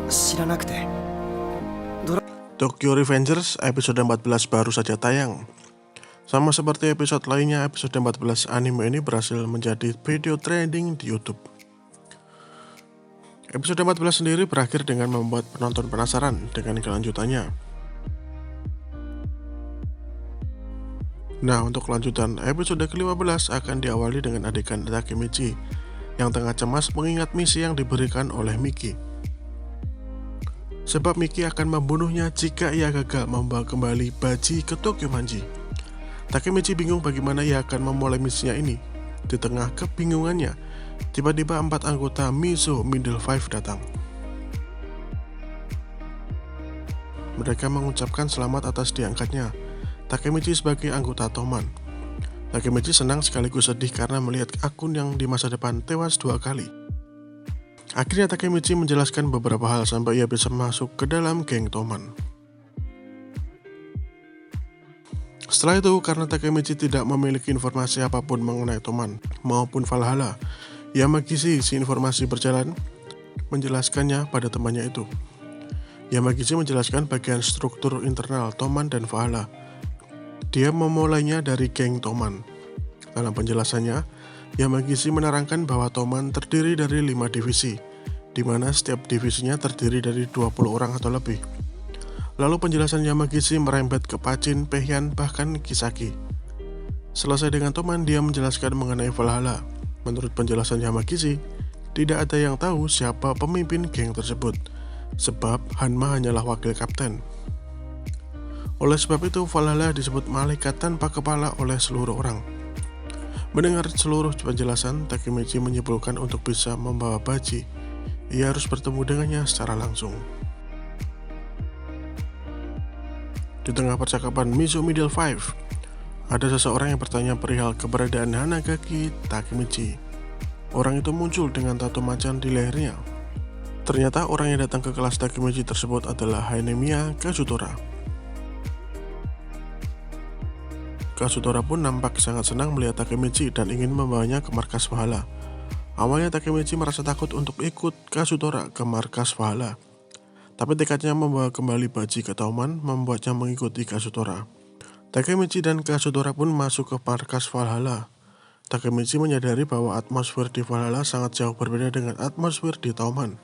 知らなくて。Tokyo Revengers episode 14 baru saja tayang. Sama seperti episode lainnya, episode 14 anime ini berhasil menjadi video trending di YouTube. Episode 14 sendiri berakhir dengan membuat penonton penasaran dengan kelanjutannya. Nah, untuk kelanjutan episode ke-15 akan diawali dengan adegan Takemichi yang tengah cemas mengingat misi yang diberikan oleh Miki. Sebab Miki akan membunuhnya jika ia gagal membawa kembali Baji ke Tokyo Manji. Takemichi bingung bagaimana ia akan memulai misinya ini. Di tengah kebingungannya, tiba-tiba 4 anggota Mizo Middle Five datang. Mereka mengucapkan selamat atas diangkatnya Takemichi sebagai anggota Toman. Takemichi senang sekaligus sedih karena melihat akun yang di masa depan tewas 2 kali. Akhirnya Takemichi menjelaskan beberapa hal sampai ia bisa masuk ke dalam geng Toman. Setelah itu, karena Takemichi tidak memiliki informasi apapun mengenai Toman maupun Valhalla, Yamagishi si informasi berjalan menjelaskannya pada temannya itu. Yamagishi menjelaskan bagian struktur internal Toman dan Valhalla. Dia memulainya dari geng Toman. Dalam penjelasannya, Yamagishi menerangkan bahwa Toman terdiri dari 5 divisi, di mana setiap divisinya terdiri dari 20 orang atau lebih. Lalu penjelasan Yamagishi merembet ke Pachin, Peihan, bahkan Kisaki. Selesai dengan Toman, dia menjelaskan mengenai Valhalla. Menurut penjelasan Yamagishi, tidak ada yang tahu siapa pemimpin geng tersebut, sebab Hanma hanyalah wakil kapten. Oleh sebab itu, Valhalla disebut malaikat tanpa kepala oleh seluruh orang. Mendengar seluruh penjelasan, Takemichi menyimpulkan untuk bisa membawa Baji, ia harus bertemu dengannya secara langsung. Di tengah percakapan Mizo Middle Five, ada seseorang yang bertanya perihal keberadaan Hanagaki Takemichi. Orang itu muncul dengan tato macan di lehernya. Ternyata orang yang datang ke kelas Takemichi tersebut adalah Hanemiya Kazutora. Kazutora pun nampak sangat senang melihat Takemichi dan ingin membawanya ke markas Valhalla. Awalnya Takemichi merasa takut untuk ikut Kazutora ke markas Valhalla, tapi tekadnya membawa kembali Baji ke Toman membuatnya mengikuti Kazutora. Takemichi dan Kazutora pun masuk ke markas Valhalla. Takemichi menyadari bahwa atmosfer di Valhalla sangat jauh berbeda dengan atmosfer di Toman.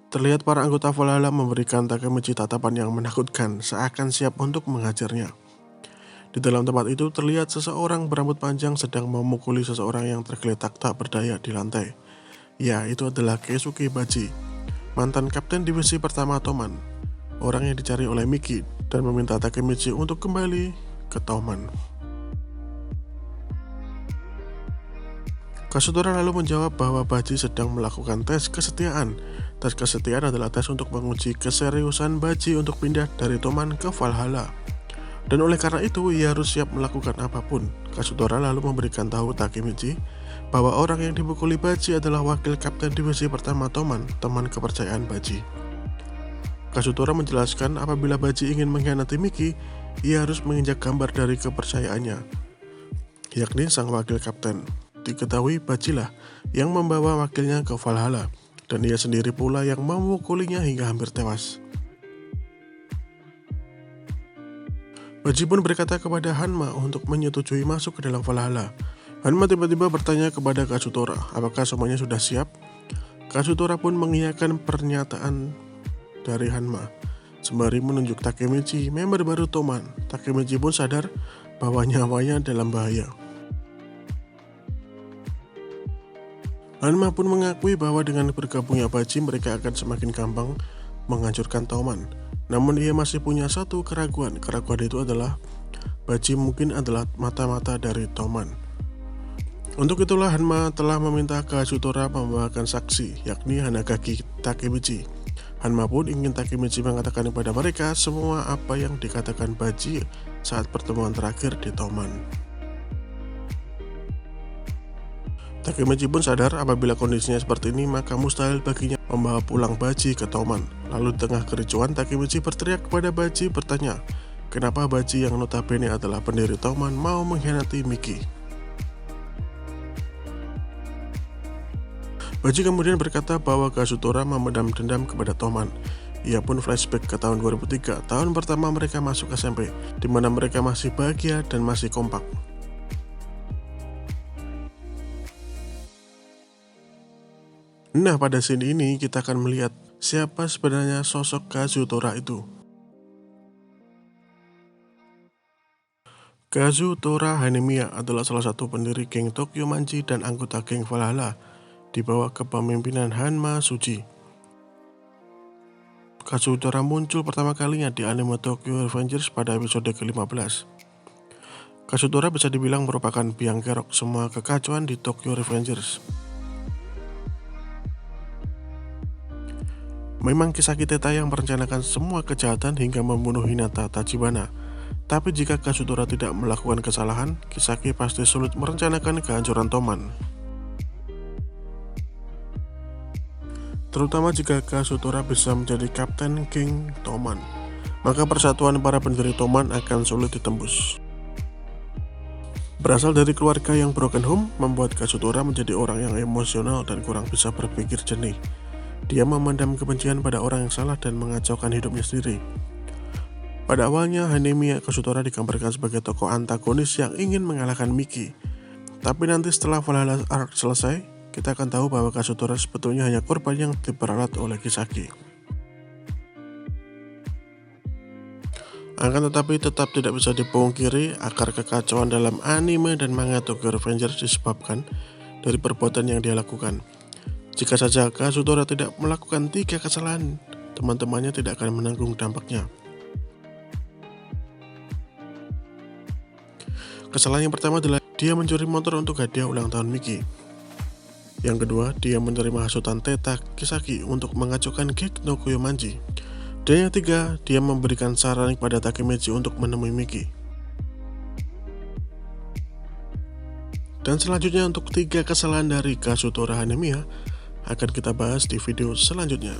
Terlihat para anggota Valhalla memberikan Takemichi tatapan yang menakutkan, seakan siap untuk menghajarnya. Di dalam tempat itu terlihat seseorang berambut panjang sedang memukuli seseorang yang tergeletak tak berdaya di lantai. Ya, itu adalah Keisuke Baji, mantan kapten divisi pertama Toman, orang yang dicari oleh Miki dan meminta Takemichi untuk kembali ke Toman. Kazutora lalu menjawab bahwa Baji sedang melakukan tes kesetiaan. Tes kesetiaan adalah tes untuk menguji keseriusan Baji untuk pindah dari Toman ke Valhalla. Dan oleh karena itu, ia harus siap melakukan apapun. Kazutora lalu memberikan tahu Takemichi bahwa orang yang dipukuli Baji adalah wakil kapten divisi pertama Toman, teman kepercayaan Baji. Kazutora menjelaskan apabila Baji ingin mengkhianati Miki, ia harus menginjak gambar dari kepercayaannya, yakni sang wakil kapten. Diketahui Bajilah yang membawa wakilnya ke Valhalla, dan ia sendiri pula yang memukulinya hingga hampir tewas. Baji pun berkata kepada Hanma untuk menyetujui masuk ke dalam Valhalla. Hanma tiba-tiba bertanya kepada Kazutora, apakah semuanya sudah siap? Kazutora pun mengiyakan pernyataan dari Hanma. Sembari menunjuk Takemichi, member baru Toman, Takemichi pun sadar bahwa nyawanya dalam bahaya. Hanma pun mengakui bahwa dengan bergabungnya Baji, mereka akan semakin gampang menghancurkan Toman. Namun ia masih punya satu keraguan. Keraguan itu adalah Baji mungkin adalah mata-mata dari Toman. Untuk itulah Hanma telah meminta Kazutora membawakan saksi, yakni Hanagaki Takemichi. Hanma pun ingin Takemichi mengatakan kepada mereka semua apa yang dikatakan Baji saat pertemuan terakhir di Toman. Takemichi pun sadar apabila kondisinya seperti ini maka mustahil baginya membawa pulang Baji ke Toman. Lalu di tengah kericuan, Takemichi berteriak kepada Baji bertanya, kenapa Baji yang notabene adalah pendiri Toman mau mengkhianati Miki. Baji kemudian berkata bahwa Kazutora memendam dendam kepada Toman. Ia pun flashback ke tahun 2003, tahun pertama mereka masuk SMP, di mana mereka masih bahagia dan masih kompak. Nah, pada scene ini kita akan melihat siapa sebenarnya sosok Kazutora itu. Kazutora Hanemiya adalah salah satu pendiri geng Tokyo Manji dan anggota geng Valhalla di bawah kepemimpinan Hanma Suji. Kazutora muncul pertama kalinya di anime Tokyo Revengers pada episode ke-15. Kazutora bisa dibilang merupakan biang kerok semua kekacauan di Tokyo Revengers. Memang Kisaki Teta yang merencanakan semua kejahatan hingga membunuh Hinata Tachibana. Tapi jika Kazutora tidak melakukan kesalahan, Kisaki pasti sulit merencanakan kehancuran Toman. Terutama jika Kazutora bisa menjadi kapten geng Toman, maka persatuan para pendiri Toman akan sulit ditembus. Berasal dari keluarga yang broken home, membuat Kazutora menjadi orang yang emosional dan kurang bisa berpikir jernih. Dia memendam kebencian pada orang yang salah dan mengacaukan hidupnya sendiri. Pada awalnya, Hanemiya Kazutora digambarkan sebagai tokoh antagonis yang ingin mengalahkan Miki. Tapi nanti setelah Valhalla Arc selesai, kita akan tahu bahwa Kazutora sebetulnya hanya korban yang diperalat oleh Kisaki. Akan tetapi tetap tidak bisa dipungkiri akar kekacauan dalam anime dan manga Tokyo Revengers disebabkan dari perbuatan yang dia lakukan. Jika saja Kazutora tidak melakukan 3 kesalahan, teman-temannya tidak akan menanggung dampaknya. Kesalahan yang pertama adalah dia mencuri motor untuk hadiah ulang tahun Miki. Yang kedua, dia menerima hasutan Teta Kisaki untuk mengacaukan geng Tokyo Manji. Dan yang ketiga, dia memberikan saran kepada Takemechi untuk menemui Miki. Dan selanjutnya untuk 3 kesalahan dari Kazutora Hanemiya akan kita bahas di video selanjutnya.